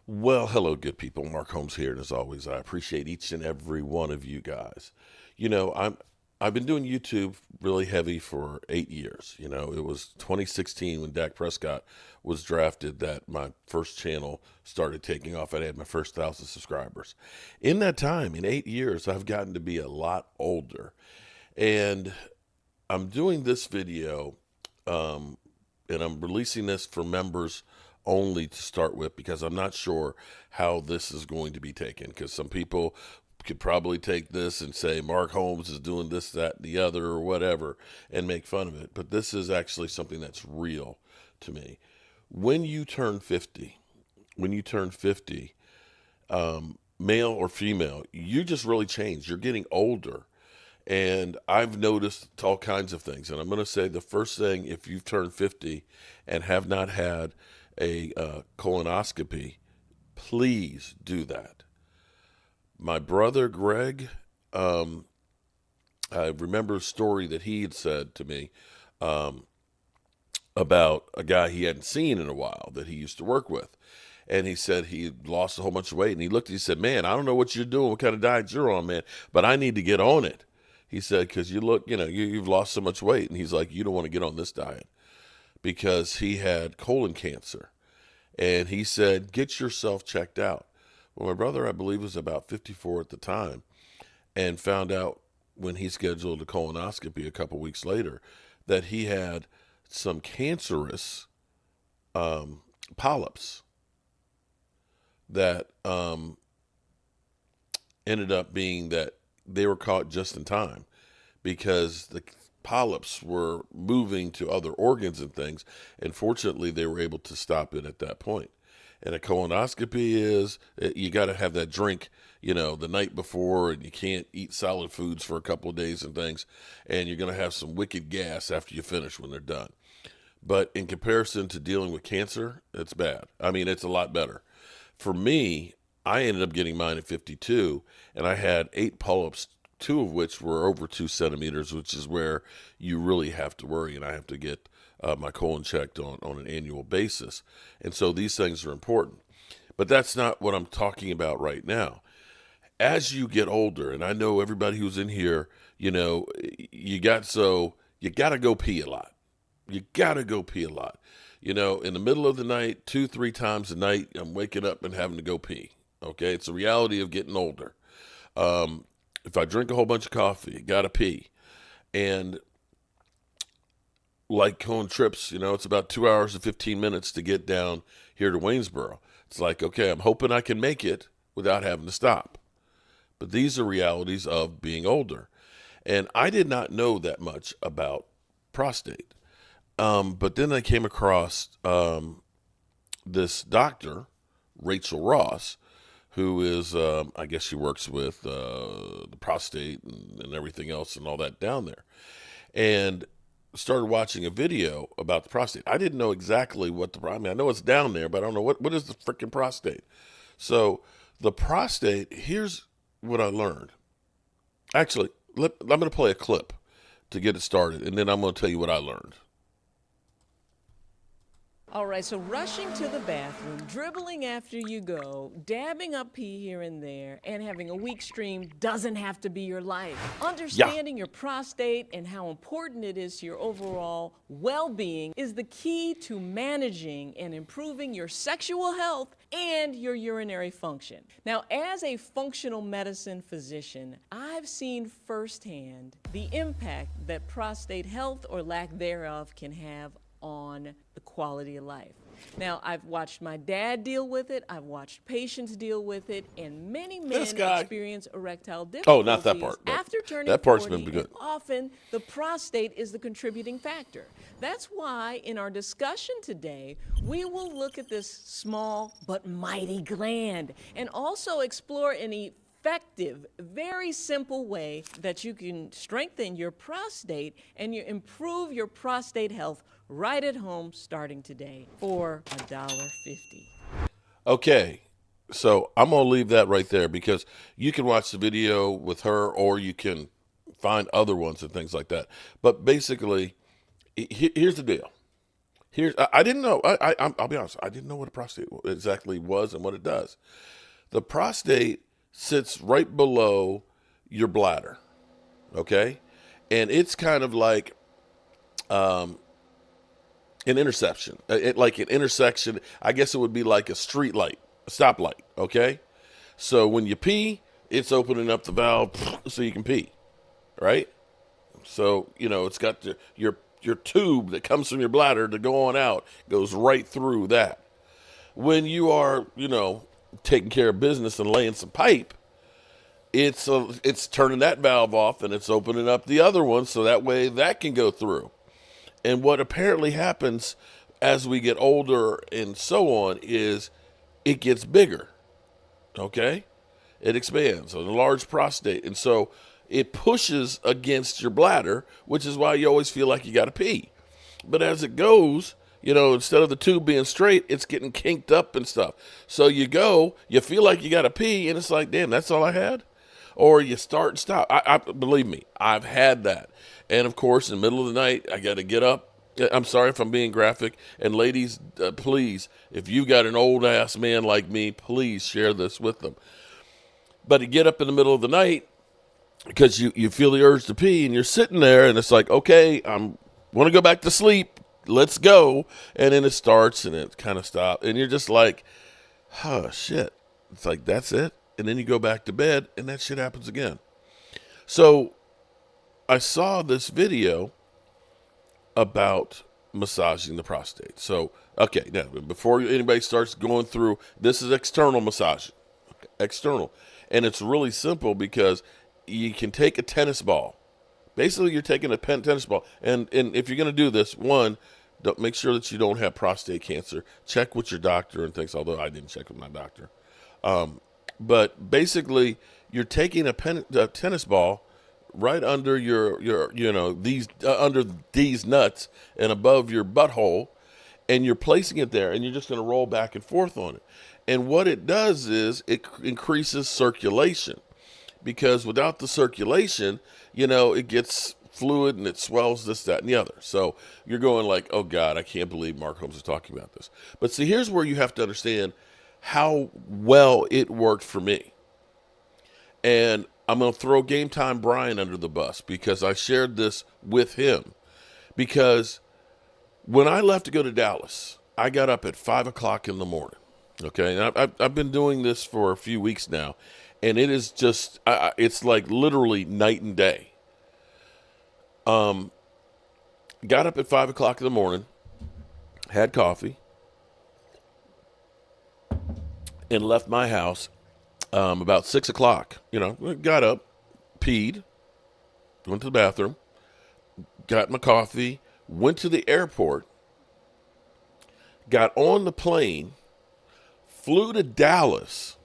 Well, hello, good people. Mark Holmes here, and as always, I appreciate each and every one of you guys. You know, I've been doing YouTube really heavy for 8 years. It was 2016 when Dak Prescott was drafted that my first channel started taking off. I had my first 1,000 subscribers. In that time, in 8 years, I've gotten to be a lot older, and I'm doing this video, um, and I'm releasing this for members only to start with because I'm not sure how this is going to be taken. Because some people could probably take this and say Mark Holmes is doing this, that, and the other, or whatever, and make fun of it. But this is actually something that's real to me. When you turn 50, when you turn 50, male or female, you just really change. You're getting older. And I've noticed all kinds of things. And I'm going to say the first thing, if you've turned 50 and have not had a colonoscopy, please do that. My brother Greg, I remember a story that he had said to me about a guy he hadn't seen in a while that he used to work with. And he said he lost a whole bunch of weight. And he looked, he said, "Man, I don't know what you're doing, what kind of diet you're on, man, but I need to get on it." He said, "Because you look, you've lost so much weight." And he's like, "You don't want to get on this diet," because he had colon cancer. And he said, "Get yourself checked out." Well, my brother, I believe, was about 54 at the time, and found out when he scheduled a colonoscopy a couple weeks later that he had some cancerous polyps that ended up being that they were caught just in time because the polyps were moving to other organs and things. And fortunately, they were able to stop it at that point. And a colonoscopy is you got to have that drink, the night before, and you can't eat solid foods for a couple of days and things. And you're going to have some wicked gas after you finish when they're done. But in comparison to dealing with cancer, it's bad. I mean, it's a lot better. For me, I ended up getting mine at 52, and I had 8 polyps, two of which were over 2 centimeters, which is where you really have to worry, and I have to get my colon checked on an annual basis. And so these things are important. But that's not what I'm talking about right now. As you get older, and I know everybody who's in here, you got to go pee a lot. You got to go pee a lot. In the middle of the night, 2, 3 times a night, I'm waking up and having to go pee. Okay, it's the reality of getting older. If I drink a whole bunch of coffee, gotta pee. And like going trips, it's about 2 hours and 15 minutes to get down here to Waynesboro. It's like, okay, I'm hoping I can make it without having to stop. But these are realities of being older. And I did not know that much about prostate. But then I came across this doctor, Rachel Ross, who is, I guess she works with the prostate and everything else and all that down there. And started watching a video about the prostate. I didn't know exactly what I mean, I know it's down there, but I don't know what is the freaking prostate. So the prostate, here's what I learned. Actually, I'm going to play a clip to get it started, and then I'm going to tell you what I learned. All right, so rushing to the bathroom, dribbling after you go, dabbing up pee here and there, and having a weak stream doesn't have to be your life. Understanding your prostate and how important it is to your overall well-being is the key to managing and improving your sexual health and your urinary function. Now, as a functional medicine physician, I've seen firsthand the impact that prostate health or lack thereof can have on the quality of life. Now, I've watched my dad deal with it, I've watched patients deal with it, and many men experience erectile difficulties not that part. after turning that part's 40, been good. and often the prostate is the contributing factor. That's why in our discussion today, we will look at this small but mighty gland and also explore an effective, very simple way that you can strengthen your prostate and improve your prostate health right at home starting today for $1.50. Okay, so I'm going to leave that right there because you can watch the video with her or you can find other ones and things like that. But basically, here's the deal. I didn't know. I'll be honest. I didn't know what a prostate exactly was and what it does. The prostate sits right below your bladder. Okay, and it's kind of like an intersection. Like an intersection. I guess it would be like a street light, a stoplight. Okay, so when you pee, it's opening up the valve so you can pee, right? So it's got your tube that comes from your bladder to go on out goes right through that. When you are taking care of business and laying some pipe, it's turning that valve off and it's opening up the other one so that way that can go through. And what apparently happens as we get older and so on is it gets bigger. Okay, it expands, a large prostate, and so it pushes against your bladder, which is why you always feel like you got to pee. But as it goes, instead of the tube being straight, it's getting kinked up and stuff. So you feel like you got to pee, and it's like, damn, that's all I had? Or you start and stop. I believe me, I've had that. And of course, in the middle of the night, I got to get up. I'm sorry if I'm being graphic. And ladies, please, if you got an old ass man like me, please share this with them. But you get up in the middle of the night because you feel the urge to pee, and you're sitting there, and it's like, okay, want to go back to sleep. Let's go. And then it starts, and it kind of stops. And you're just like, oh, shit. It's like, that's it? And then you go back to bed, and that shit happens again. So I saw this video about massaging the prostate. So, okay, now, before anybody starts going through, this is external massage. Okay, external. And it's really simple because you can take a tennis ball. Basically, you're taking a tennis ball. And if you're going to do this, one, make sure that you don't have prostate cancer. Check with your doctor and things, although I didn't check with my doctor. But basically, you're taking a tennis ball right under under these nuts and above your butthole, and you're placing it there, and you're just going to roll back and forth on it. And what it does is it increases circulation, because without the circulation, it gets fluid and it swells this, that, and the other. So you're going like, oh God, I can't believe Mark Holmes is talking about this. But see, here's where you have to understand how well it worked for me. And I'm going to throw Game Time Brian under the bus because I shared this with him. Because when I left to go to Dallas, I got up at 5 o'clock in the morning. Okay, and I've been doing this for a few weeks now, and it is just, it's like literally night and day. Got up at 5 o'clock in the morning, had coffee, and left my house about 6 o'clock. Got up, peed, went to the bathroom, got my coffee, went to the airport, got on the plane, flew to Dallas,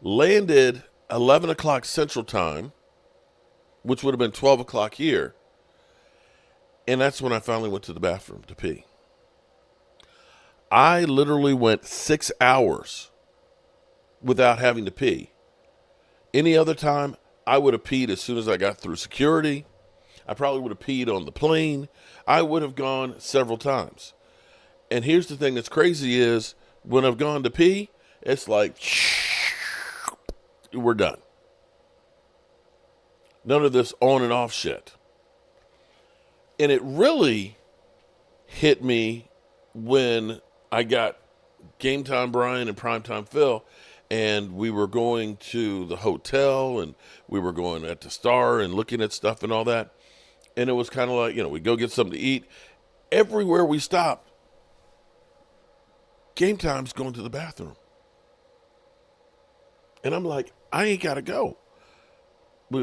landed 11 o'clock Central Time, which would have been 12 o'clock here, and that's when I finally went to the bathroom to pee. I literally went 6 hours without having to pee. Any other time, I would have peed as soon as I got through security. I probably would have peed on the plane. I would have gone several times. And here's the thing that's crazy is, when I've gone to pee, it's like, we're done. None of this on and off shit. And it really hit me when I got Game Time Brian and Primetime Phil, and we were going to the hotel, and we were going at the Star and looking at stuff and all that. And it was kind of like, we go get something to eat. Everywhere we stop, Game Time's going to the bathroom. And I'm like, I ain't got to go. We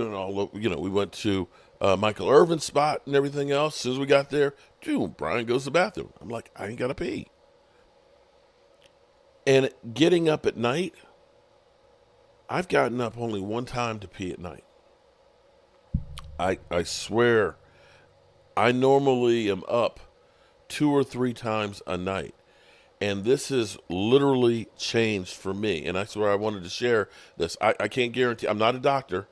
went to Michael Irvin's spot and everything else. As soon as we got there, dude, Brian goes to the bathroom. I'm like, I ain't got to pee. And getting up at night, I've gotten up only one time to pee at night. I swear, I normally am up 2 or 3 times a night. And this has literally changed for me. And that's where I wanted to share this. I can't guarantee. I'm not a doctor.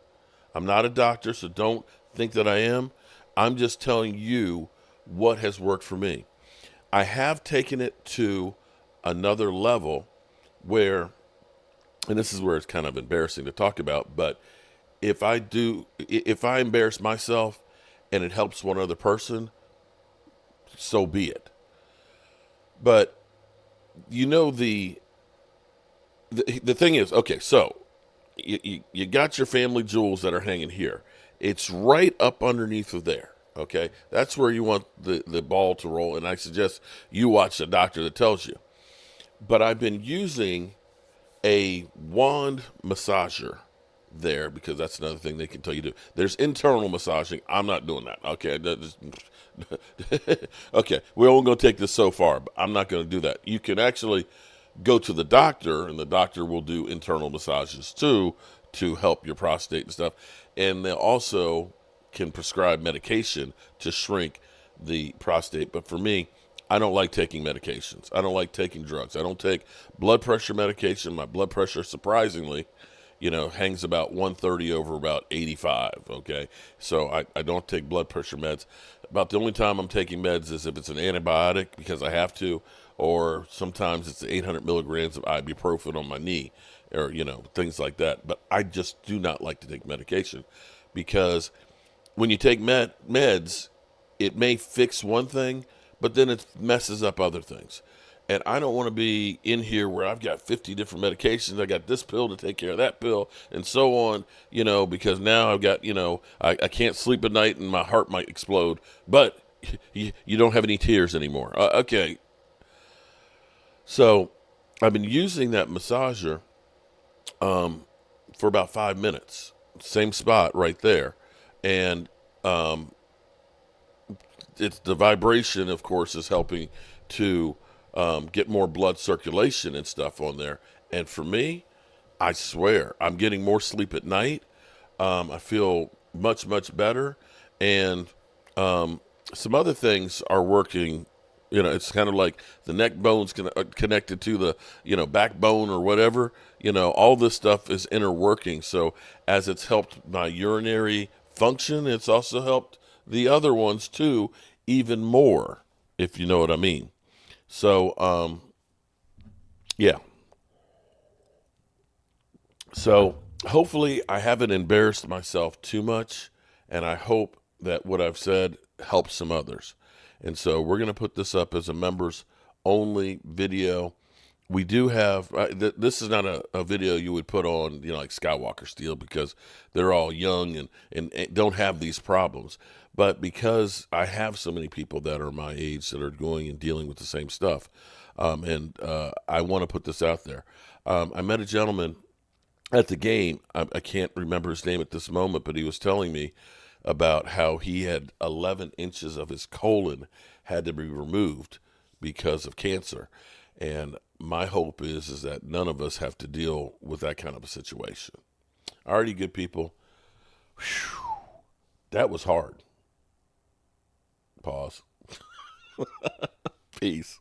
So don't think that I am. I'm just telling you what has worked for me. I have taken it to another level where, and this is where it's kind of embarrassing to talk about, but if I embarrass myself and it helps one other person, so be it. But you know the thing is, okay, so you got your family jewels that are hanging here. It's right up underneath of there. Okay, that's where you want the ball to roll, and I suggest you watch the doctor that tells you. But I've been using a wand massager there because that's another thing they can tell you to do. There's internal massaging. I'm not doing that. Okay, okay, we're only going to take this so far, but I'm not going to do that. You can actually go to the doctor, and the doctor will do internal massages too to help your prostate and stuff. And they also can prescribe medication to shrink the prostate. But for me, I don't like taking medications. I don't like taking drugs. I don't take blood pressure medication. My blood pressure, surprisingly, hangs about 130 over about 85, okay? So I don't take blood pressure meds. About the only time I'm taking meds is if it's an antibiotic because I have to, or sometimes it's 800 milligrams of ibuprofen on my knee, or, things like that. But I just do not like to take medication because when you take meds, it may fix one thing, but then it messes up other things. And I don't want to be in here where I've got 50 different medications. I got this pill to take care of that pill and so on, because now I've got, I can't sleep at night and my heart might explode, but you don't have any tears anymore. Okay. So I've been using that massager for about 5 minutes, same spot right there. And it's the vibration, of course, is helping to get more blood circulation and stuff on there. And for me, I swear, I'm getting more sleep at night. I feel much, much better. And some other things are working. It's kind of like the neck bone's connected to the, backbone or whatever. All this stuff is interworking. So as it's helped my urinary function, it's also helped the other ones too, even more, if you know what I mean. So, yeah. So hopefully I haven't embarrassed myself too much, and I hope that what I've said helps some others. And so we're going to put this up as a members only video. We do have, this is not a video you would put on, like Skywalker Steel, because they're all young and don't have these problems. But because I have so many people that are my age that are going and dealing with the same stuff, and I want to put this out there. I met a gentleman at the game. I can't remember his name at this moment, but he was telling me about how he had 11 inches of his colon had to be removed because of cancer. And my hope is that none of us have to deal with that kind of a situation. Alrighty, good people. Whew, that was hard. Pause. Peace.